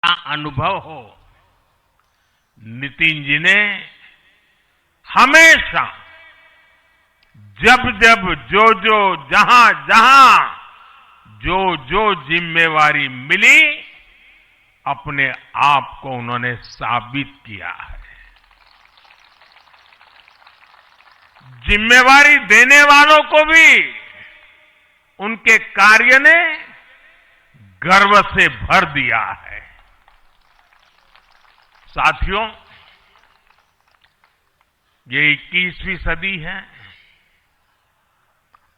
का अनुभव हो। नितिन जी ने हमेशा जब जब जो जहां जो जिम्मेवारी मिली अपने आप को उन्होंने साबित किया है। जिम्मेवारी देने वालों को भी उनके कार्य ने गर्व से भर दिया है। साथियों, ये 21वीं सदी है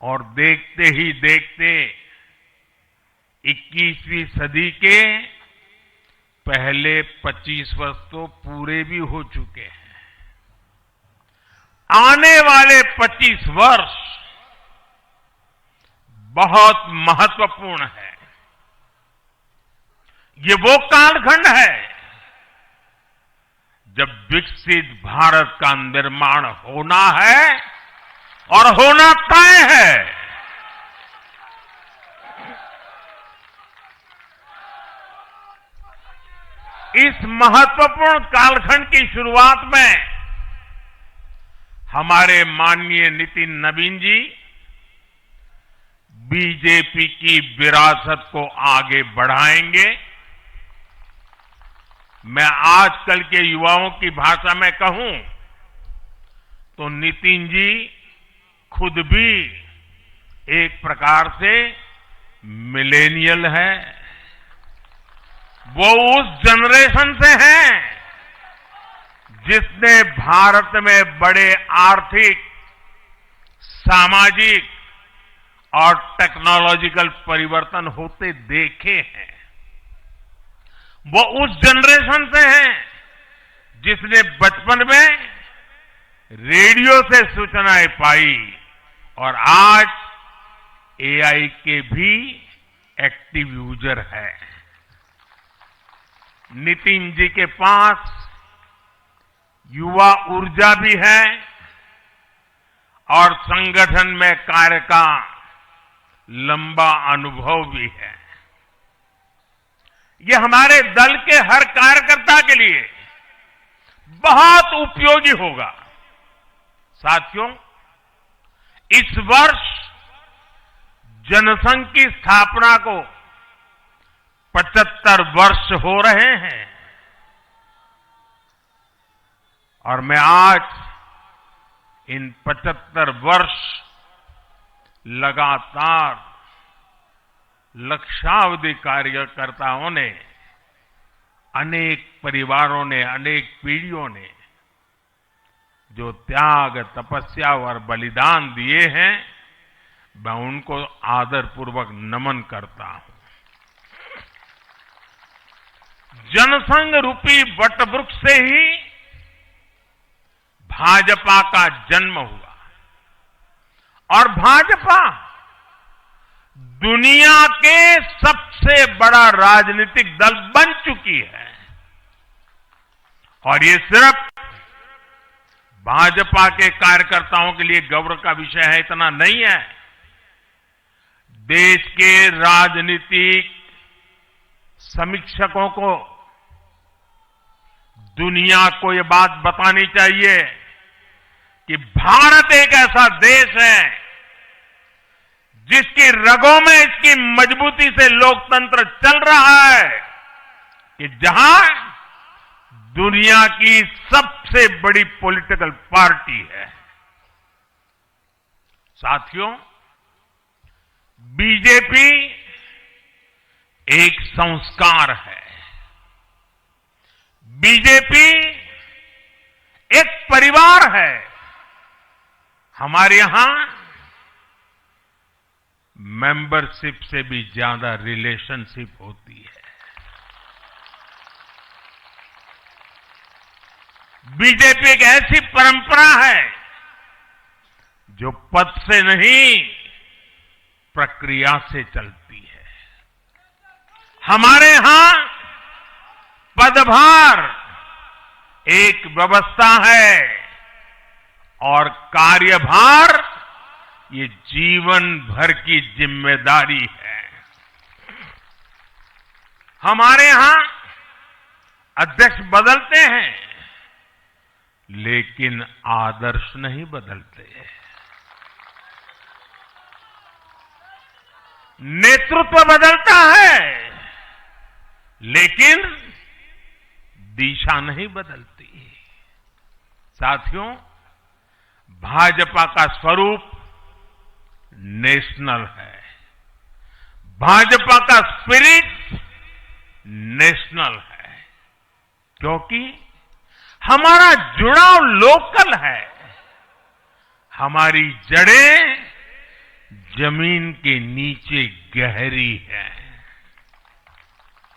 और देखते ही देखते 21वीं सदी के पहले 25 वर्ष तो पूरे भी हो चुके हैं। आने वाले 25 वर्ष बहुत महत्वपूर्ण है। ये वो कालखंड है जब विकसित भारत का निर्माण होना है और होना तय है। इस महत्वपूर्ण कालखंड की शुरुआत में हमारे माननीय नितिन नवीन जी बीजेपी की विरासत को आगे बढ़ाएंगे। मैं आजकल के युवाओं की भाषा में कहूं तो नितिन जी खुद भी एक प्रकार से मिलेनियल है। वो उस जनरेशन से हैं जिसने भारत में बड़े आर्थिक, सामाजिक और टेक्नोलॉजिकल परिवर्तन होते देखे हैं। वो उस जनरेशन से हैं जिसने बचपन में रेडियो से सूचनाएं पाई और आज एआई के भी एक्टिव यूजर है। नितिन जी के पास युवा ऊर्जा भी है और संगठन में कार्य का लंबा अनुभव भी है। ये हमारे दल के हर कार्यकर्ता के लिए बहुत उपयोगी होगा। साथियों, इस वर्ष जनसंघ की स्थापना को 75 वर्ष हो रहे हैं और मैं आज इन 75 वर्ष लगातार लक्षावधि कार्यकर्ताओं ने, अनेक परिवारों ने, अनेक पीढ़ियों ने जो त्याग, तपस्या और बलिदान दिए हैं, मैं उनको आदरपूर्वक नमन करता हूं। जनसंघ रूपी वटवृक्ष से ही भाजपा का जन्म हुआ और भाजपा दुनिया के सबसे बड़ा राजनीतिक दल बन चुकी है। और ये सिर्फ भाजपा के कार्यकर्ताओं के लिए गौरव का विषय है इतना नहीं है। देश के राजनीतिक समीक्षकों को दुनिया को ये बात बतानी चाहिए कि भारत एक ऐसा देश है जिसकी रगों में इसकी मजबूती से लोकतंत्र चल रहा है, कि जहां दुनिया की सबसे बड़ी पॉलिटिकल पार्टी है। साथियों, बीजेपी एक संस्कार है। बीजेपी एक परिवार है। हमारे यहां मेंबरशिप से भी ज्यादा रिलेशनशिप होती है। बीजेपी एक ऐसी परंपरा है जो पद से नहीं, प्रक्रिया से चलती है। हमारे यहां पदभार एक व्यवस्था है और कार्यभार ये जीवन भर की जिम्मेदारी है। हमारे यहां अध्यक्ष बदलते हैं, लेकिन आदर्श नहीं बदलते। नेतृत्व बदलता है, लेकिन दिशा नहीं बदलती। साथियों, भाजपा का स्वरूप नेशनल है। भाजपा का स्पिरिट नेशनल है, क्योंकि हमारा जुड़ाव लोकल है। हमारी जड़ें जमीन के नीचे गहरी है।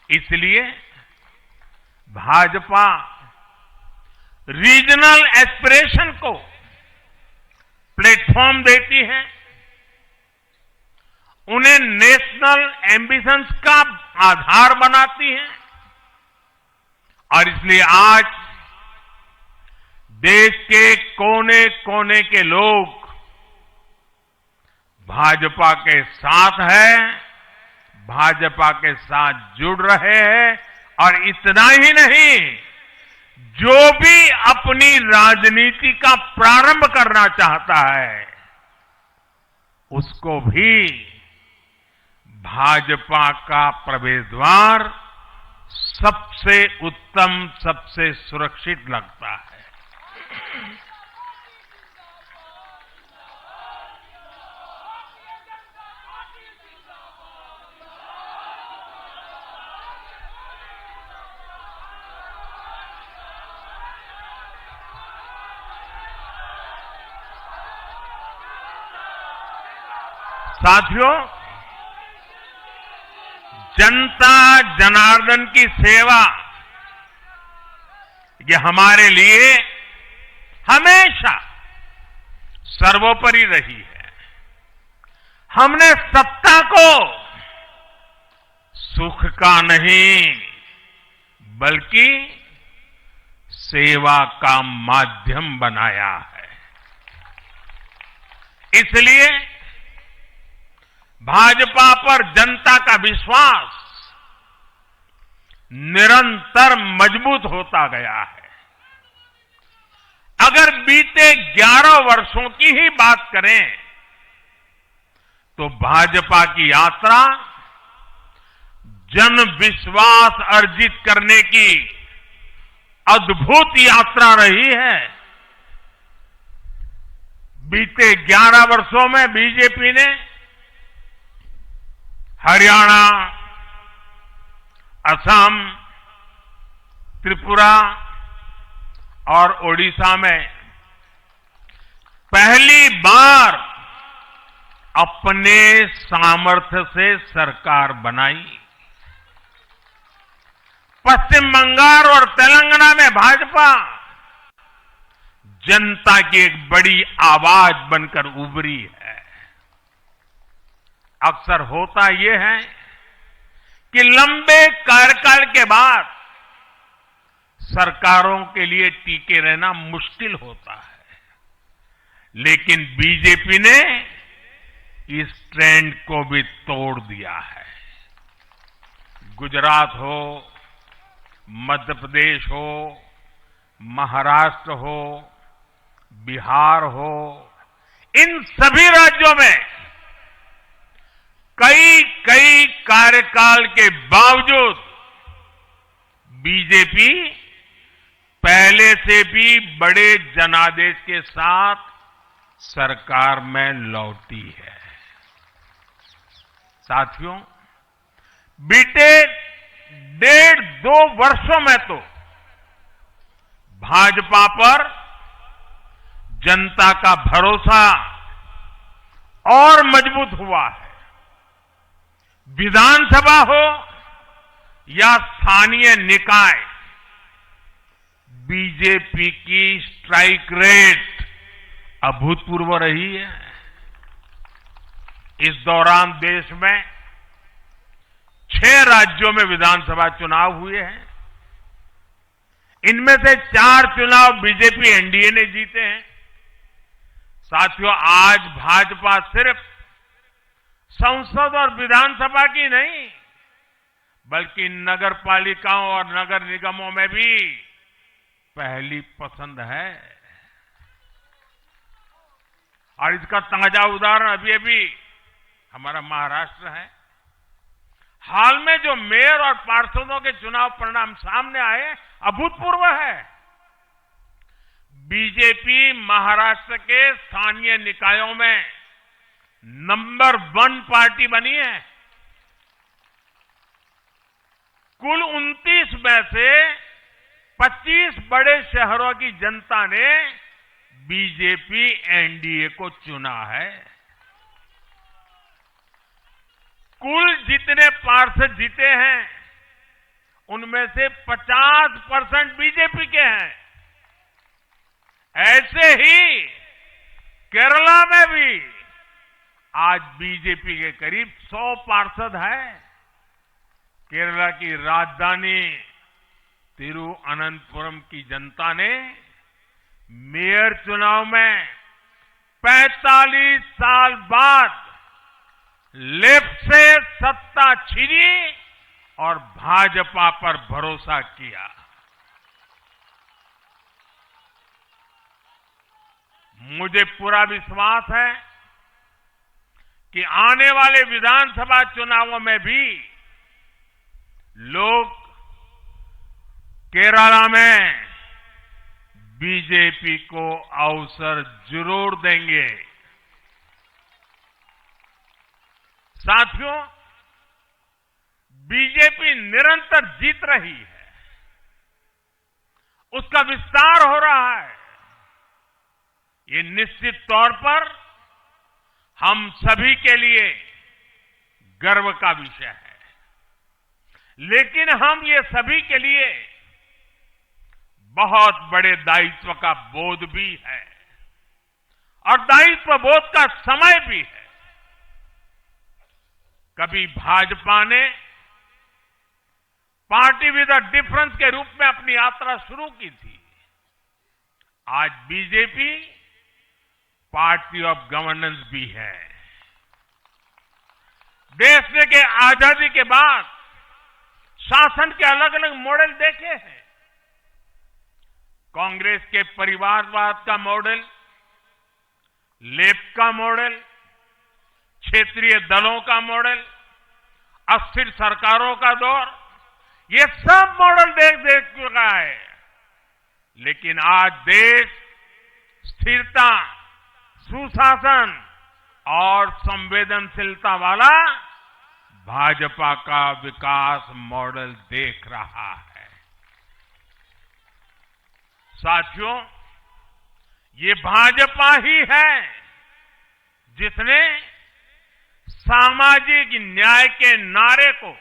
इसलिए भाजपा रीजनल एस्पिरेशन को प्लेटफॉर्म देती है, उन्हें नेशनल एम्बिशंस का आधार बनाती है। और इसलिए आज देश के कोने कोने के लोग भाजपा के साथ हैं, भाजपा के साथ जुड़ रहे हैं। और इतना ही नहीं, जो भी अपनी राजनीति का प्रारंभ करना चाहता है, उसको भी भाजपा का प्रवेश द्वार सबसे उत्तम, सबसे सुरक्षित लगता है। साथियों, जनता जनार्दन की सेवा ये हमारे लिए हमेशा सर्वोपरि रही है। हमने सत्ता को सुख का नहीं, बल्कि सेवा का माध्यम बनाया है। इसलिए भाजपा पर जनता का विश्वास निरंतर मजबूत होता गया है। अगर बीते 11 वर्षों की ही बात करें, तो भाजपा की यात्रा जन विश्वास अर्जित करने की अद्भुत यात्रा रही है। बीते 11 वर्षों में बीजेपी ने हरियाणा, असम, त्रिपुरा और ओडिशा में पहली बार अपने सामर्थ्य से सरकार बनाई। पश्चिम बंगाल और तेलंगाना में भाजपा जनता की एक बड़ी आवाज बनकर उभरी है। अक्सर होता यह है कि लंबे कार्यकाल के बाद सरकारों के लिए टिके रहना मुश्किल होता है, लेकिन बीजेपी ने इस ट्रेंड को भी तोड़ दिया है। गुजरात हो, मध्य प्रदेश हो, महाराष्ट्र हो, बिहार हो, इन सभी राज्यों में कई कार्यकाल के बावजूद बीजेपी पहले से भी बड़े जनादेश के साथ सरकार में लौटी है। साथियों, बीते 1.5-2 वर्षों में तो भाजपा पर जनता का भरोसा और मजबूत हुआ है। विधानसभा हो या स्थानीय निकाय, बीजेपी की स्ट्राइक रेट अभूतपूर्व रही है। इस दौरान देश में 6 राज्यों में विधानसभा चुनाव हुए हैं। इनमें से 4 चुनाव बीजेपी एनडीए ने जीते हैं। साथियों, आज भाजपा सिर्फ संसद और विधानसभा की नहीं, बल्कि नगर पालिकाओं और नगर निगमों में भी पहली पसंद है। और इसका ताजा उदाहरण अभी अभी हमारा महाराष्ट्र है। हाल में जो मेयर और पार्षदों के चुनाव परिणाम सामने आए, अभूतपूर्व है। बीजेपी महाराष्ट्र के स्थानीय निकायों में नंबर 1 पार्टी बनी है। कुल 29 में से 25 बड़े शहरों की जनता ने बीजेपी एनडीए को चुना है। कुल जितने पार्षद जीते हैं उनमें से 50% बीजेपी के हैं। ऐसे ही केरला में भी आज बीजेपी के करीब 100 पार्षद हैं। केरला की राजधानी तिरुअनंतपुरम की जनता ने मेयर चुनाव में 45 साल बाद लेफ्ट से सत्ता छीनी और भाजपा पर भरोसा किया। मुझे पूरा विश्वास है कि आने वाले विधानसभा चुनावों में भी लोग केरला में बीजेपी को अवसर जरूर देंगे। साथियों, बीजेपी निरंतर जीत रही है, उसका विस्तार हो रहा है। ये निश्चित तौर पर हम सभी के लिए गर्व का विषय है। लेकिन हम ये सभी के लिए बहुत बड़े दायित्व का बोध भी है और दायित्व बोध का समय भी है। कभी भाजपा ने पार्टी विद अ डिफरेंस के रूप में अपनी यात्रा शुरू की थी। आज बीजेपी पार्टी ऑफ गवर्नेंस भी है। देश ने के आजादी के बाद शासन के अलग अलग मॉडल देखे हैं। कांग्रेस के परिवारवाद का मॉडल, लेफ्ट का मॉडल, क्षेत्रीय दलों का मॉडल, अस्थिर सरकारों का दौर, ये सब मॉडल देख चुका है। लेकिन आज देश स्थिरता, सुशासन और संवेदनशीलता वाला भाजपा का विकास मॉडल देख रहा है। साथियों, ये भाजपा ही है जिसने सामाजिक न्याय के नारे को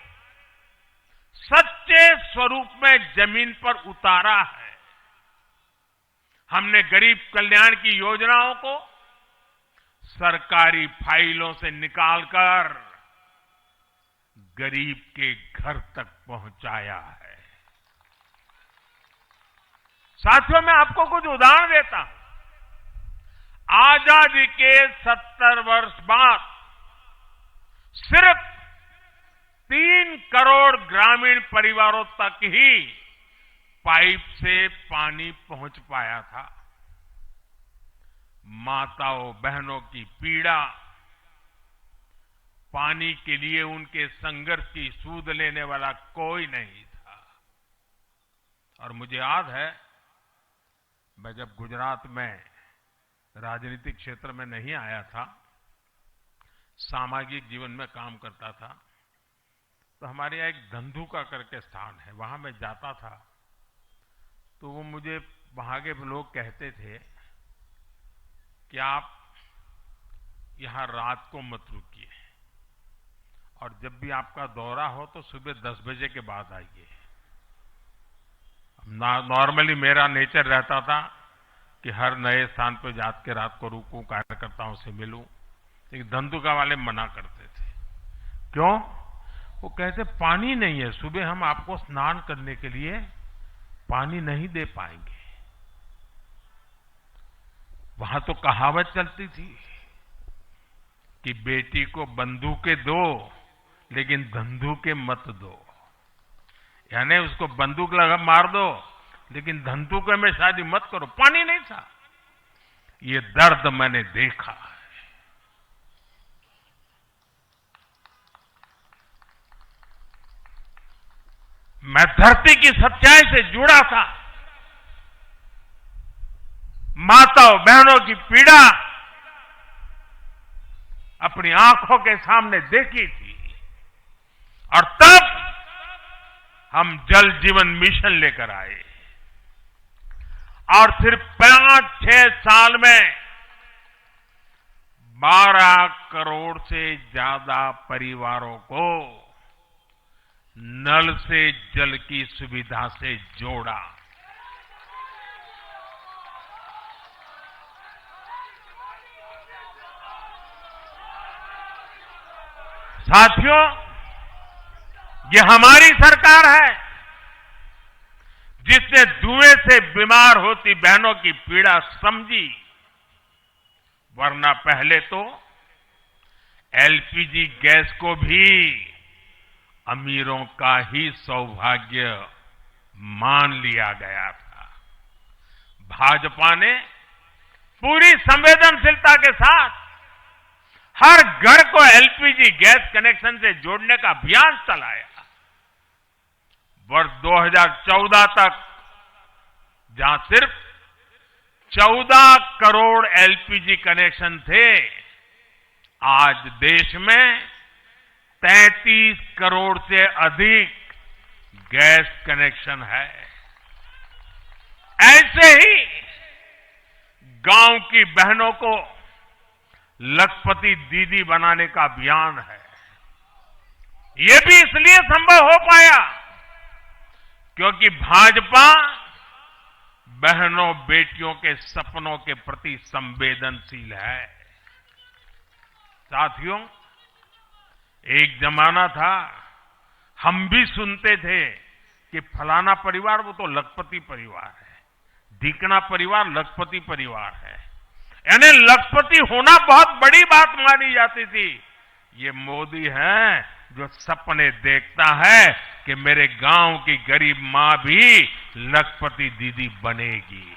सच्चे स्वरूप में जमीन पर उतारा है। हमने गरीब कल्याण की योजनाओं को सरकारी फाइलों से निकालकर गरीब के घर तक पहुंचाया है। साथियों, मैं आपको कुछ उदाहरण देता हूं। आजादी के 70 वर्ष बाद सिर्फ 3 करोड़ ग्रामीण परिवारों तक ही पाइप से पानी पहुंच पाया था। माताओं बहनों की पीड़ा, पानी के लिए उनके संघर्ष की सूद लेने वाला कोई नहीं था। और मुझे याद है, मैं जब गुजरात में राजनीतिक क्षेत्र में नहीं आया था, सामाजिक जीवन में काम करता था, तो हमारे यहाँ एक धंधुका करके स्थान है, वहां मैं जाता था तो वो मुझे वहां के लोग कहते थे कि आप यहां रात को मत रुकिए और जब भी आपका दौरा हो तो सुबह 10 बजे के बाद आइए। नॉर्मली मेरा नेचर रहता था कि हर नए स्थान पर जाकर रात को रुकूं, कार्यकर्ताओं से मिलूं, लेकिन धंधुका वाले मना करते थे। क्यों? वो कहते पानी नहीं है, सुबह हम आपको स्नान करने के लिए पानी नहीं दे पाएंगे। वहां तो कहावत चलती थी कि बेटी को बंदूकें दो लेकिन धंधुके मत दो। यानी उसको बंदूक लगा मार दो, लेकिन धंधुके में शादी मत करो। पानी नहीं था। ये दर्द मैंने देखा है। मैं धरती की सच्चाई से जुड़ा था। माताओं बहनों की पीड़ा अपनी आंखों के सामने देखी थी, और तब हम जल जीवन मिशन लेकर आए, और सिर्फ 5-6 साल में 12 करोड़ से ज्यादा परिवारों को नल से जल की सुविधा से जोड़ा। साथियों, ये हमारी सरकार है जिसने धुएं से बीमार होती बहनों की पीड़ा समझी, वरना पहले तो एलपीजी गैस को भी अमीरों का ही सौभाग्य मान लिया गया था। भाजपा ने पूरी संवेदनशीलता के साथ हर घर को एलपीजी गैस कनेक्शन से जोड़ने का अभियान चलाया। वर्ष 2014 तक जहां सिर्फ 14 करोड़ एलपीजी कनेक्शन थे, आज देश में 33 करोड़ से अधिक गैस कनेक्शन है। ऐसे ही गांव की बहनों को लखपति दीदी बनाने का अभियान है। ये भी इसलिए संभव हो पाया क्योंकि भाजपा बहनों बेटियों के सपनों के प्रति संवेदनशील है। साथियों, एक जमाना था हम भी सुनते थे कि फलाना परिवार वो तो लखपति परिवार है, ढीकना परिवार लखपति परिवार है, यानी लखपति होना बहुत बड़ी बात मानी जाती थी। ये मोदी है जो सपने देखता है कि मेरे गांव की गरीब मां भी लखपति दीदी बनेगी।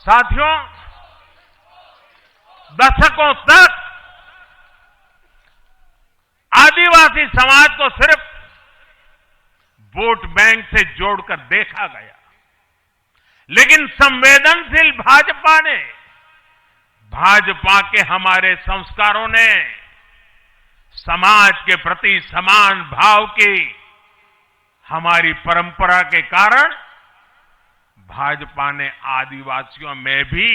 साथियों, दशकों तक आदिवासी समाज को सिर्फ वोट बैंक से जोड़कर देखा गया, लेकिन संवेदनशील भाजपा ने, भाजपा के हमारे संस्कारों ने समाज के प्रति समान भाव की हमारी परंपरा के कारण भाजपा ने आदिवासियों में भी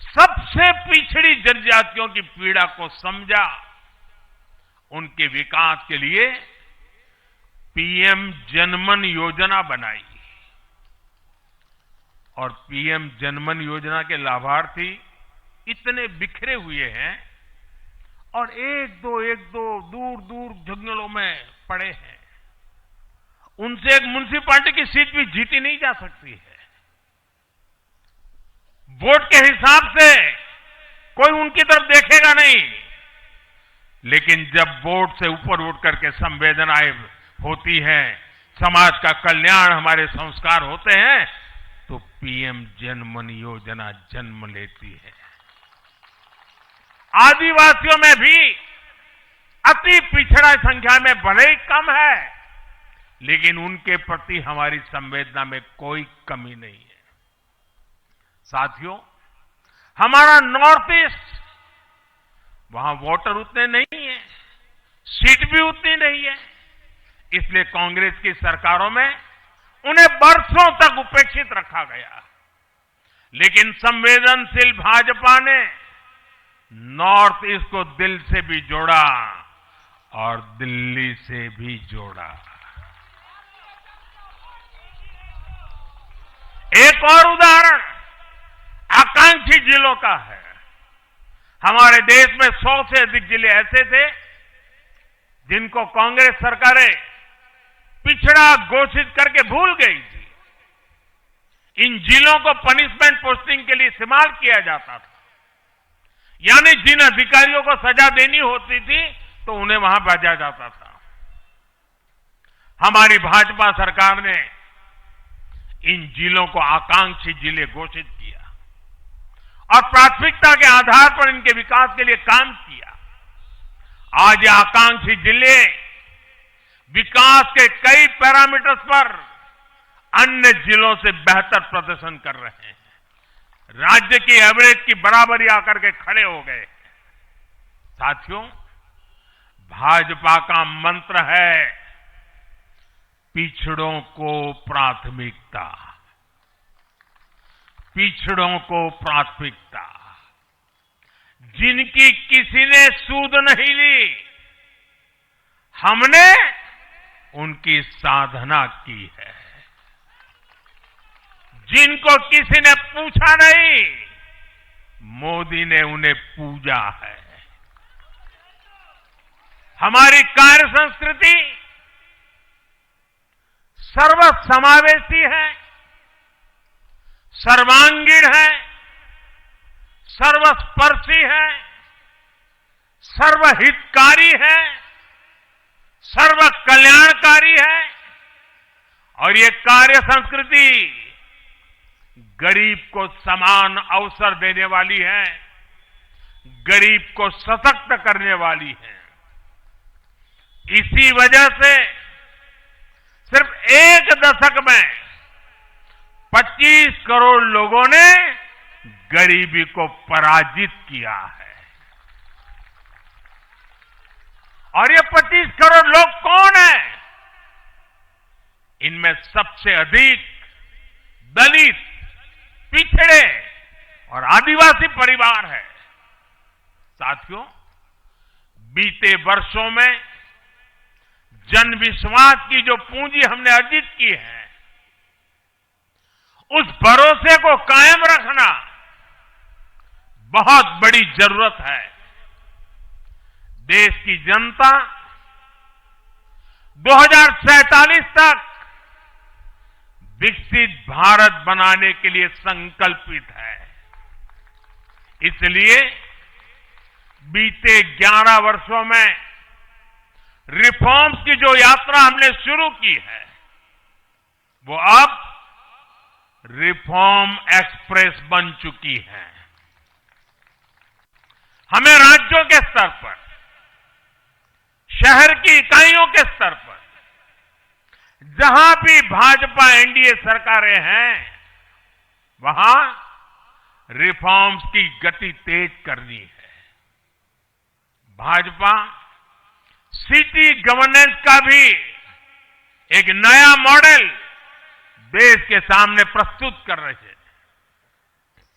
सबसे पिछड़ी जनजातियों की पीड़ा को समझा। उनके विकास के लिए पीएम जनमन योजना बनाई, और पीएम जनमन योजना के लाभार्थी इतने बिखरे हुए हैं और एक दो दूर दूर जंगलों में पड़े हैं। उनसे एक म्युनिसिपैलिटी की सीट भी जीती नहीं जा सकती है। वोट के हिसाब से कोई उनकी तरफ देखेगा नहीं, लेकिन जब वोट से ऊपर उठ करके संवेदनाएं होती हैं, समाज का कल्याण हमारे संस्कार होते हैं, तो पीएम जनमन योजना जन्म लेती है। आदिवासियों में भी अति पिछड़ा संख्या में भले ही कम है, लेकिन उनके प्रति हमारी संवेदना में कोई कमी नहीं है। साथियों, हमारा नॉर्थ ईस्ट, वहां वोटर उतने नहीं है, सीट भी उतनी नहीं है, इसलिए कांग्रेस की सरकारों में उन्हें बरसों तक उपेक्षित रखा गया। लेकिन संवेदनशील भाजपा ने नॉर्थ ईस्ट को दिल से भी जोड़ा और दिल्ली से भी जोड़ा। एक और उदाहरण आकांक्षी जिलों का है। हमारे देश में 100 से अधिक जिले ऐसे थे जिनको कांग्रेस सरकारें पिछड़ा घोषित करके भूल गई थी। इन जिलों को पनिशमेंट पोस्टिंग के लिए इस्तेमाल किया जाता था। यानी जिन अधिकारियों को सजा देनी होती थी तो उन्हें वहां भेजा जाता था। हमारी भाजपा सरकार ने इन जिलों को आकांक्षी जिले घोषित किया और प्राथमिकता के आधार पर इनके विकास के लिए काम किया। आज ये आकांक्षी जिले विकास के कई पैरामीटर्स पर अन्य जिलों से बेहतर प्रदर्शन कर रहे हैं। राज्य की एवरेज की बराबरी आकर के खड़े हो गए। साथियों, भाजपा का मंत्र है पिछड़ों को प्राथमिकता, पिछड़ों को प्राथमिकता। जिनकी किसी ने सूद नहीं ली, हमने उनकी साधना की है। जिनको किसी ने पूछा नहीं, मोदी ने उन्हें पूजा है। हमारी कार्य संस्कृति सर्वसमावेशी है, सर्वांगीण है, सर्वस्पर्शी है, सर्वहितकारी है, सर्व कल्याणकारी है। और ये कार्य संस्कृति गरीब को समान अवसर देने वाली है, गरीब को सशक्त करने वाली है। इसी वजह से सिर्फ एक दशक में 25 करोड़ लोगों ने गरीबी को पराजित किया है। और ये 25 करोड़ लोग कौन हैं? इनमें सबसे अधिक दलित, पिछड़े और आदिवासी परिवार है। साथियों, बीते वर्षों में जन विश्वास की जो पूंजी हमने अर्जित की है, उस भरोसे को कायम रखना बहुत बड़ी जरूरत है। देश की जनता 2047 तक विकसित भारत बनाने के लिए संकल्पित है। इसलिए बीते 11 वर्षों में रिफॉर्म्स की जो यात्रा हमने शुरू की है, वो अब रिफॉर्म एक्सप्रेस बन चुकी है। हमें राज्यों के स्तर पर, शहर की इकाइयों के स्तर पर, जहां भी भाजपा एनडीए सरकारें हैं, वहां रिफॉर्म्स की गति तेज करनी है। भाजपा सिटी गवर्नेंस का भी एक नया मॉडल देश के सामने प्रस्तुत कर रहे हैं।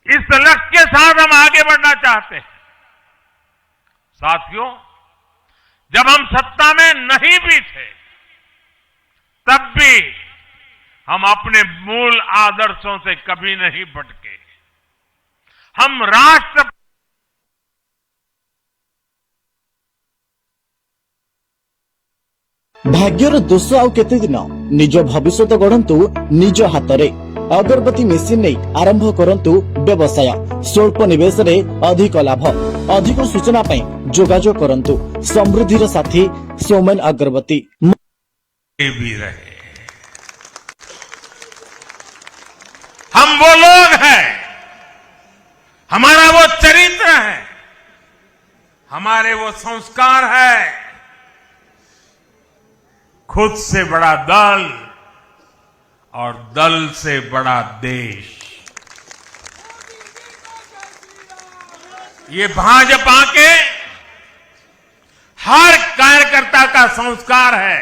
इस लक्ष्य के साथ हम आगे बढ़ना चाहते हैं। साथियों, जब हम सत्ता में नहीं भी थे, तब भी हम अपने मूल आदर्शों से कभी नहीं भटके। हम राष्ट्र भाग्यर दोष आउ केते दिन निज भविष्य गढ़ंतु निज हाथ रे। अगरबत्ती मेसिन नहीं आरंभ करंतु व्यवसाय स्वल्प निवेश रे अधिक लाभ। अधिक सूचना पाई जोगाजोग करंतु समृद्धिर साथी सोमेन अगरबत्ती। भी रहे हम वो लोग हैं, हमारा वो चरित्र है, हमारे वो संस्कार है। खुद से बड़ा दल और दल से बड़ा देश, ये भाजपा के हर कार्यकर्ता का संस्कार है,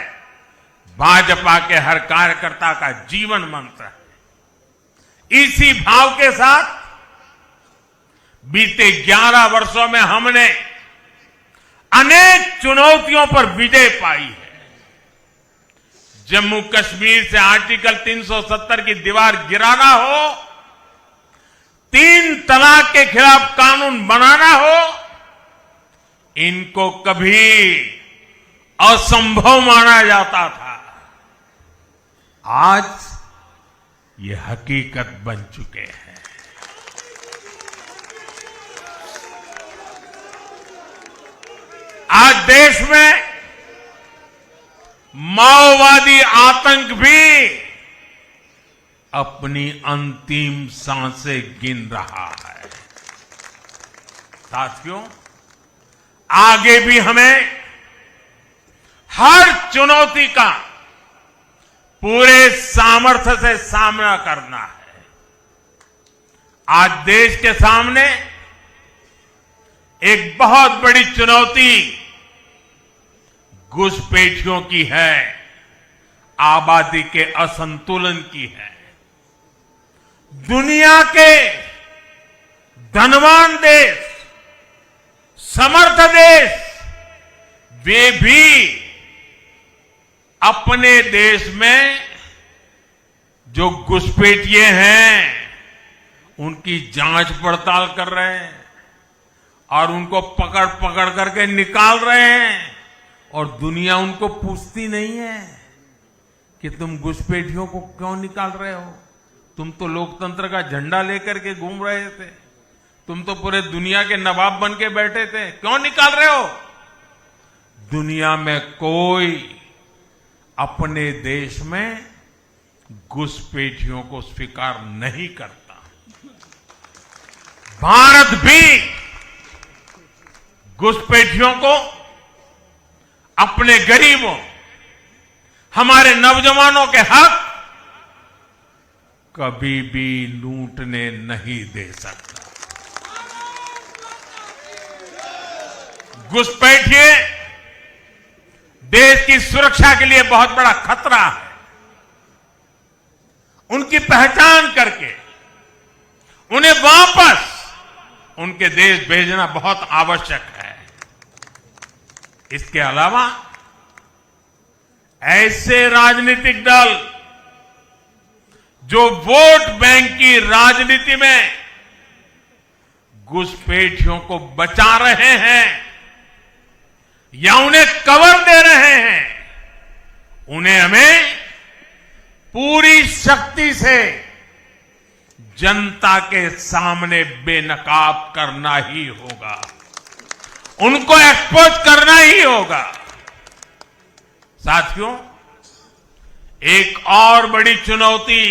भाजपा के हर कार्यकर्ता का जीवन मंत्र है। इसी भाव के साथ बीते 11 वर्षों में हमने अनेक चुनौतियों पर विजय पाई है। जम्मू कश्मीर से आर्टिकल 370 की दीवार गिराना हो, 3 तलाक के खिलाफ कानून बनाना हो, इनको कभी असंभव माना जाता था। आज ये हकीकत बन चुके हैं। आज देश में माओवादी आतंक भी अपनी अंतिम सांसें गिन रहा है। साथियों, आगे भी हमें हर चुनौती का पूरे सामर्थ्य से सामना करना है। आज देश के सामने एक बहुत बड़ी चुनौती घुसपैठियों की है, आबादी के असंतुलन की है। दुनिया के धनवान देश, समर्थ देश, वे भी अपने देश में जो घुसपैठिए हैं उनकी जांच पड़ताल कर रहे हैं और उनको पकड़ पकड़ करके निकाल रहे हैं, और दुनिया उनको पूछती नहीं है कि तुम घुसपैठियों को क्यों निकाल रहे हो। तुम तो लोकतंत्र का झंडा लेकर के घूम रहे थे, तुम तो पूरे दुनिया के नवाब बन के बैठे थे, क्यों निकाल रहे हो। दुनिया में कोई अपने देश में घुसपैठियों को स्वीकार नहीं करता। भारत भी घुसपैठियों को अपने गरीबों, हमारे नौजवानों के हक कभी भी लूटने नहीं दे सकता। घुसपैठिए देश की सुरक्षा के लिए बहुत बड़ा खतरा है। उनकी पहचान करके उन्हें वापस उनके देश भेजना बहुत आवश्यक है। इसके अलावा ऐसे राजनीतिक दल जो वोट बैंक की राजनीति में घुसपैठियों को बचा रहे हैं या उन्हें कवर दे रहे हैं, उन्हें हमें पूरी शक्ति से जनता के सामने बेनकाब करना ही होगा, उनको एक्सपोज करना ही होगा। साथियों, एक और बड़ी चुनौती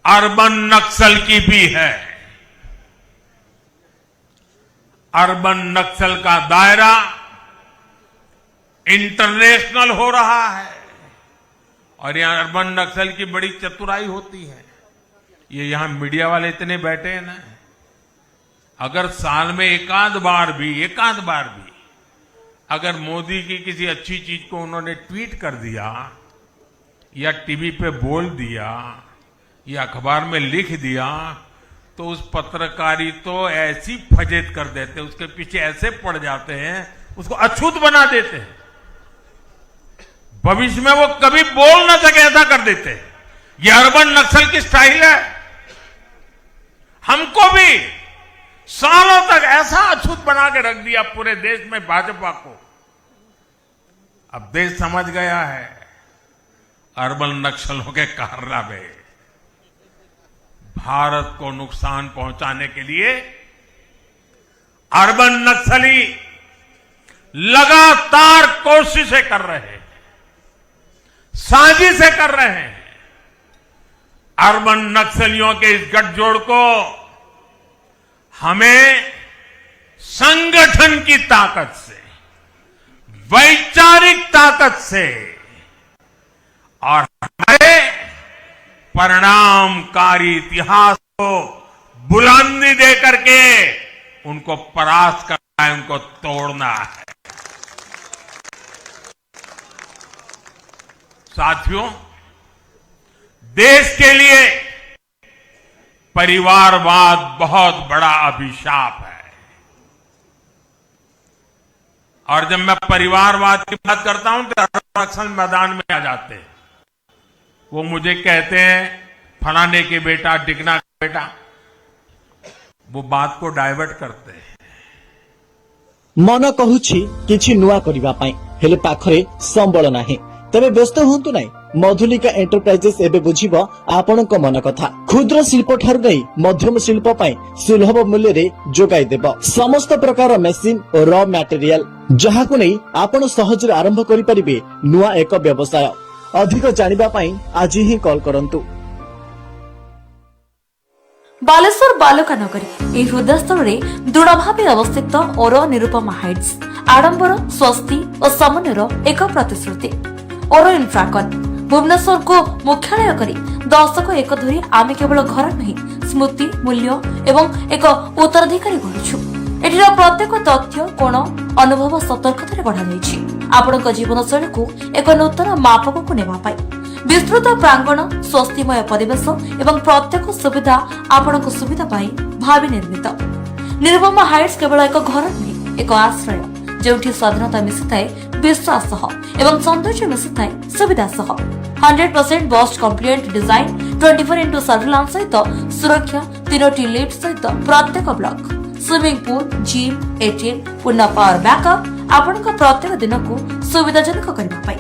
अर्बन नक्सल की भी है। अर्बन नक्सल का दायरा इंटरनेशनल हो रहा है और यहां अर्बन नक्सल की बड़ी चतुराई होती है। ये यहां मीडिया वाले इतने बैठे हैं ना, अगर साल में एकाध बार भी अगर मोदी की किसी अच्छी चीज को उन्होंने ट्वीट कर दिया या टीवी पे बोल दिया या अखबार में लिख दिया तो उस पत्रकारी तो ऐसी फजेत कर देते, उसके पीछे ऐसे पड़ जाते हैं, उसको अछूत बना देते हैं, भविष्य में वो कभी बोल ना सके ऐसा कर देते हैं। ये अर्बन नक्सल की स्टाइल है। हमको भी सालों तक ऐसा अछूत बना के रख दिया पूरे देश में भाजपा को। अब देश समझ गया है अर्बन नक्सलों के कारनामे। भारत को नुकसान पहुंचाने के लिए अर्बन नक्सली लगातार कोशिशें कर रहे हैं, साजिशें कर रहे हैं। अर्बन नक्सलियों के इस गठजोड़ को हमें संगठन की ताकत से, वैचारिक ताकत से और हमारे परिणामकारी इतिहास को बुलंदी दे करके उनको परास्त करना है, उनको तोड़ना है। साथियों, देश के लिए परिवारवाद बहुत बड़ा अभिशाप है। और जब मैं परिवारवाद की बात करता हूं तो नक्सल मैदान में आ जाते हैं। वो मुझे कहते हैं फलाने के बेटा, टिकना के बेटा, वो बात को डाइवर्ट करते हैं। मन कहूछि किछि नुआ करिबा पई, हेले पाखरे संबळ नाही। तबे व्यस्त होंतु नाही। मधुलिका एंटरप्राइजेस एबे बुझिब आपणक मन कथा। क्षुद्र शिल्प ठारू नै मध्यम शिल्प पई सुलभ मूल्य रे जोगाई देब समस्त प्रकार मेसिन और रॉ मटेरियल, जहाकु नै आपण सहज आरंभ करि परिबे नुआ एक व्यवसाय। अधिक जानिबा पई आज ही कॉल करंतु। बालेश्वर बालुका नगरी हृदय स्थल दृढ़ भाव अवस्थित ओर निरुपमा हाइट्स आडंबर स्वस्ति और समन्वयर एक प्रतिश्रुति। ओरो इन्फ्राकन भुवनेश्वर को मुख्यालय करी दशक एक धरी आमे केवल घर नहीं स्मृति मूल्य एवं एक उत्तराधिकारी गढ़ुछु। एठिर प्रत्येक तथ्य कोण अनुभव सतर्कतार गढ़ा जाइछि आपणक जीवनशैली को एक नूतन मापक को नेबा पाई। विस्तृत प्रांगण स्वस्तिमय परिवेश एवं प्रत्येक सुविधा आपणक सुविधा पाई भावी निर्मित। निरुपमा हाइट्स केवल एक घर नहीं एक आश्रय जोठी स्वाधीनता मिसिथाए विश्वास एवं सौंदर्य मिसिथाए सुविधा सह 100% bast complete design 24x surveillance सहित सुरक्षा 3टी लिफ्ट सहित प्रत्येक block swimming pool gym ATM पूर्ण पावर बैकअप आपणक प्रत्येक दिन को सुविधाजनक करबा पाई।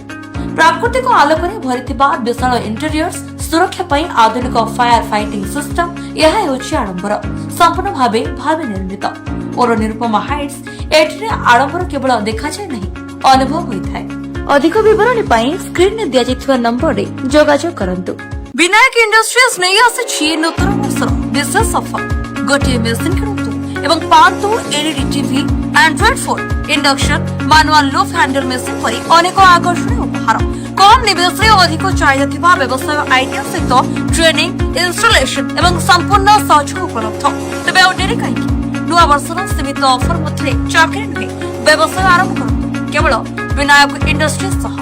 प्राकृतिक आलोकरे भरिथिबा विशाल इंटेरियर्स सुरक्षा पई आधुनिक फायर फाइटिंग सिस्टम यह होछि आडंबर संपूर्ण भावे निर्मित। और निरुपमा हाइट्स एठिरे आडंबर केवल देखा जाय नहीं अनुभव होइथाय। अधिक विवरण पई स्क्रीन ने दिया जायथिबा नंबर रे जोगाजोग करंतु। विनायक इंडस्ट्रीज नै आछि नूतन वर्षर विशेष ऑफर गोटे मेसिन किनतु एवं पांतु LED TV android phone induction manual लूफ हैंडल मेसिन परी अनेक आकर्षणीय उपहार कम निवेश रे अधिक चाहिदा थिबा व्यवसाय आइडिया सहित ट्रेनिंग इंस्टॉलेशन एवं संपूर्ण सहयोग उपलब्ध। तबे और डेरी कहीं नुआ वर्षर सीमित ऑफर मध्य चाकरी नुहे व्यवसाय आरंभ करନ୍ତୁ केवल विनायक इंडस्ट्रीज सह।